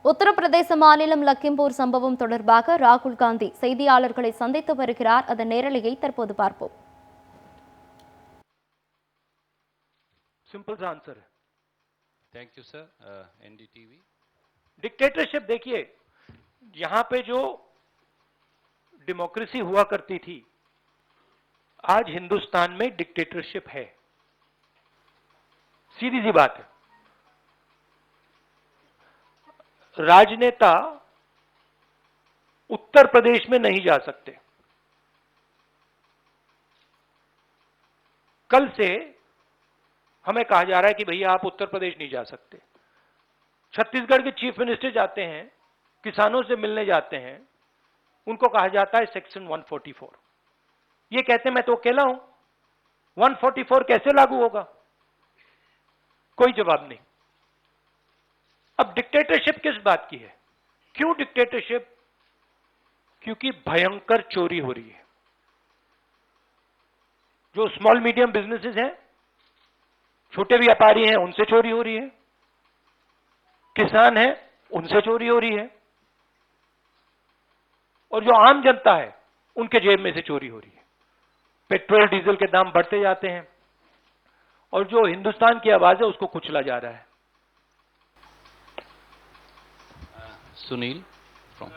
உத்தரப்பிரதேச மாநிலம் லக்கிம்பூர் சம்பவம் தொடர்பாக ராகுல் காந்தி செய்தியாளர்களை சந்தித்து வருகிறார். அதன் நேரலையை தற்போது பார்ப்போம். सिंपल सा आंसर है. Thank you sir. NDTV. Dictatorship देखिए, यहां पे जो डेमोक्रेसी हुआ करती थी, आज हिंदुस्तान में डिक्टेटरशिप है. सीधी सी बात है. राजनेता उत्तर प्रदेश में नहीं जा सकते. कल से हमें कहा जा रहा है कि भैया आप उत्तर प्रदेश नहीं जा सकते. छत्तीसगढ़ के चीफ मिनिस्टर जाते हैं, किसानों से मिलने जाते हैं, उनको कहा जाता है सेक्शन 144. ये कहते हैं मैं तो अकेला हूं, 144 कैसे लागू होगा? कोई जवाब नहीं. अब डिक्टेटरशिप किस बात की है? क्यों डिक्टेटरशिप? क्योंकि भयंकर चोरी हो रही है. जो स्मॉल मीडियम बिजनेसेस हैं, छोटे व्यापारी हैं, उनसे चोरी हो रही है. किसान हैं, उनसे चोरी हो रही है. और जो आम जनता है, उनके जेब में से चोरी हो रही है. पेट्रोल डीजल के दाम बढ़ते जाते हैं और जो हिंदुस्तान की आवाज है उसको कुचला जा रहा है. Sunil from.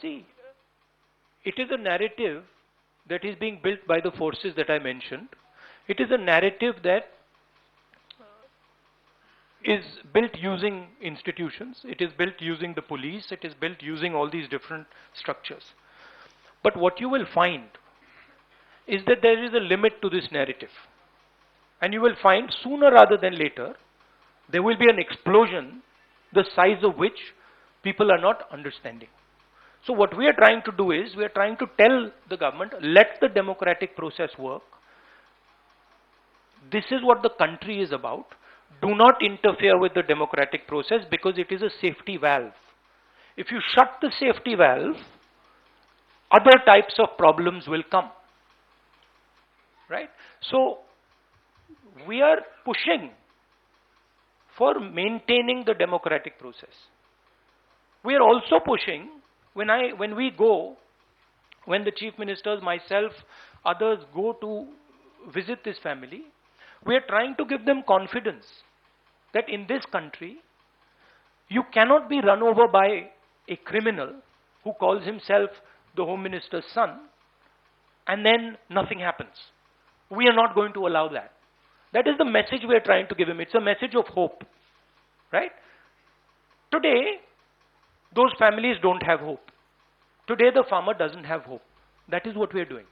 See, it is a narrative that is being built by the forces that I mentioned. It is a narrative that is built using institutions. It is built using the police. It is built using all these different structures. But what you will find is that there is a limit to this narrative. And you will find sooner rather than later, there will be an explosion, the size of which people are not understanding. So what we are trying to do is, we are trying to tell the government, let the democratic process work. This is what the country is about. Do not interfere with the democratic process because it is a safety valve. If you shut the safety valve, other types of problems will come. Right? So we are pushing for maintaining the democratic process. We are also pushing, when we go, when the chief ministers, myself, others go to visit this family, we are trying to give them confidence that in this country, you cannot be run over by a criminal who calls himself the Home Minister's son, and then nothing happens. We are not going to allow that. That is the message we are trying to give him. It's a message of hope. Right? Today, those families don't have hope. Today, the farmer doesn't have hope. That is what we are doing.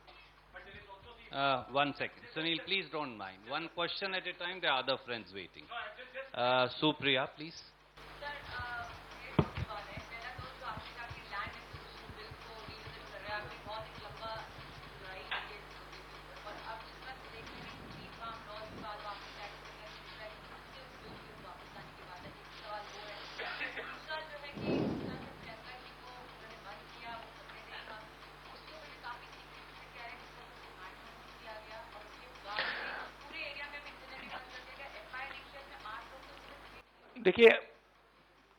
1 second. Sunil, please don't mind. One question at a time. There are other friends waiting. Supriya, please. देखिए,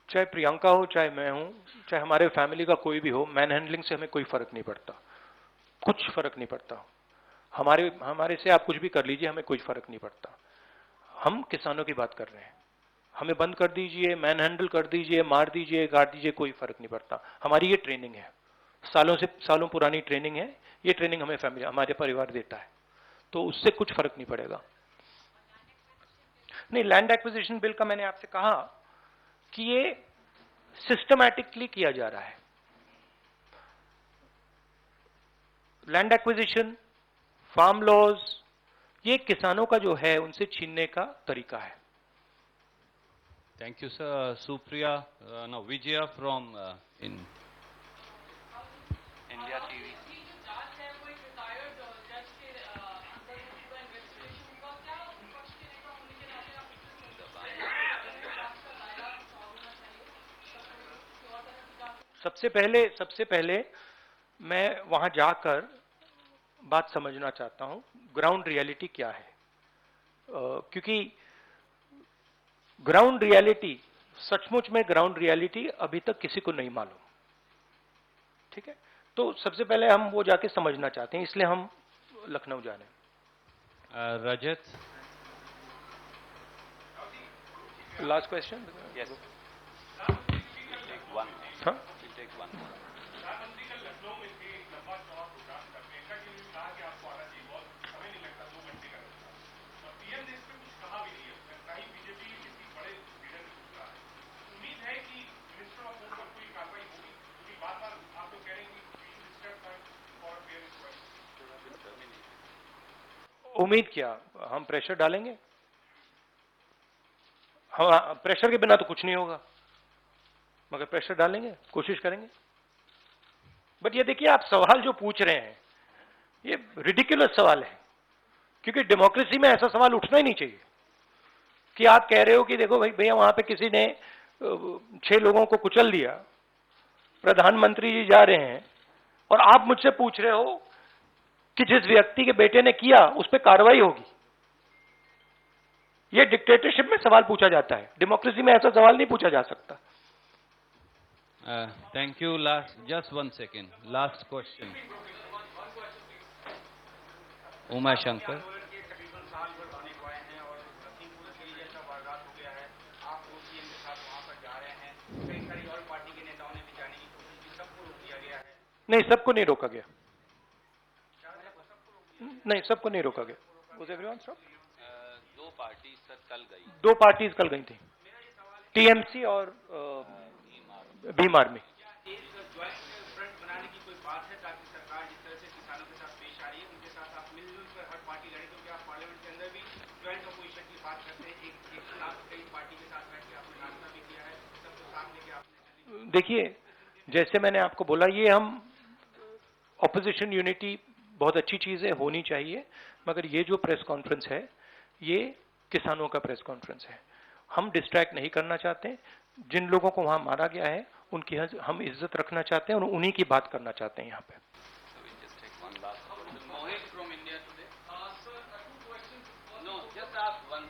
चाहे प्रियंका हो, चाहे मैं हूं, चाहे हमारे family का कोई भी हो, मैन हैंडलिंग से हमें कोई फर्क नहीं पड़ता. कुछ फर्क नहीं पड़ता. हमारे से आप कुछ भी कर लीजिए, हमें कोई फर्क नहीं पड़ता. हम किसानों की बात कर रहे हैं. हमें बंद कर दीजिए, मैन हैंडल कर दीजिए, मार दीजिए, गाड़ दीजिए, कोई फर्क नहीं पड़ता. हमारी ये ट्रेनिंग है, सालों पुरानी ट्रेनिंग है. ये ट्रेनिंग हमें फैमिली, हमारे परिवार देता है, तो उससे कुछ फर्क नहीं पड़ेगा. नहीं, लैंड एक्विजिशन बिल का मैंने आपसे कहा कि ये सिस्टमैटिकली किया जा रहा है. लैंड एक्विजिशन, फार्म लॉज, ये किसानों का जो है उनसे छीनने का तरीका है. Thank you, sir. Supriya, now Vijaya from in. सबसे पहले मैं वहां जाकर बात समझना चाहता हूं, ग्राउंड रियलिटी क्या है। क्योंकि ग्राउंड रियलिटी, सचमुच में ग्राउंड रियलिटी अभी तक किसी को नहीं मालूम। ठीक है, तो सबसे पहले हम वो जाके समझना चाहते हैं, इसलिए हम लखनऊ जा रहे हैं। Rajat? Last question. Yes. Take one. हाँ, We'll take one. उम्मीद क्या, हम प्रेशर डालेंगे? हाँ, प्रेशर के बिना तो कुछ नहीं होगा, मगर प्रेशर डालेंगे, कोशिश करेंगे। बट ये देखिए, आप सवाल जो पूछ रहे हैं ये रिडिकुलस सवाल है, क्योंकि डेमोक्रेसी में ऐसा सवाल उठना ही नहीं चाहिए कि आप कह रहे हो कि देखो भाई भैया वहां पे किसी ने 6 लोगों को कुचल दिया, प्रधानमंत्री जी जा रहे हैं और आप मुझसे पूछ रहे हो कि जिस व्यक्ति के बेटे ने किया उस पर कार्रवाई होगी। ये डिक्टेटरशिप में सवाल पूछा जाता है, डेमोक्रेसी में ऐसा सवाल नहीं पूछा जा सकता। Thank you. Just 1 second. Last question. Uma Shankar. नहीं, सबको नहीं रोका गया, नहीं सबको नहीं रोका गया। दो पार्टी सर कल गई। 2 पार्टीज कल गई थी, टीएमसी और भीम आर्मी। देखिए, जैसे मैंने आपको बोला, ये हम ऑपोजिशन यूनिटी बहुत अच्छी चीज है, होनी चाहिए, मगर ये जो प्रेस कॉन्फ्रेंस है ये किसानों का प्रेस कॉन्फ्रेंस है। हम डिस्ट्रैक्ट नहीं करना चाहते, जिन लोगों को वहां मारा गया है उनकी हम इज्जत रखना चाहते हैं और उन्हीं की बात करना चाहते हैं यहाँ पे। Mohit from India today. Sir, 2 questions. No, just ask one.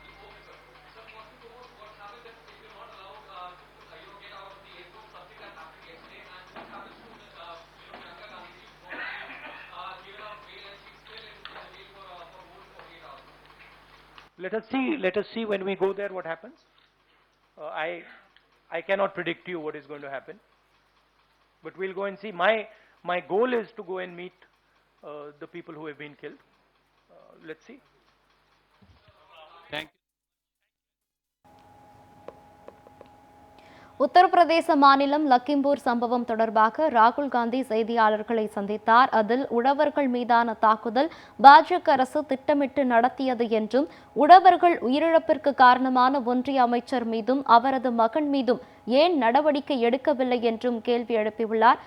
Let us see when we go there what happens. I cannot predict you what is going to happen, but we'll go and see. My goal is to go and meet the people who have been killed. Let's see. Thank you. Uttar Pradesh மாநிலம் லக்கிம்பூர் சம்பவம் தொடர்பாக ராகுல் காந்தி செய்தியாளர்களை சந்தித்தார். அதில் உழவர்கள் மீதான தாக்குதல் பாஜக அரசு திட்டமிட்டு நடத்தியது என்றும், உழவர்கள் உயிரிழப்பிற்கு காரணமான ஒன்றிய அமைச்சர் மீதும் அவரது மகன் மீதும் ஏன் நடவடிக்கை எடுக்கவில்லை என்றும் கேள்வி எழுப்பியுள்ளார்.